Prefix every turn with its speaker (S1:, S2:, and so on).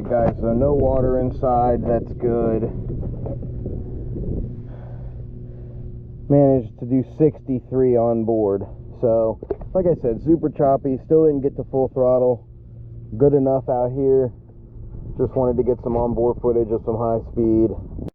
S1: Guys, so no water inside, that's good. Managed to do 63 on board. So, like I said, super choppy, still didn't get to full throttle. Good enough out here. Just wanted to get some onboard footage of some high speed.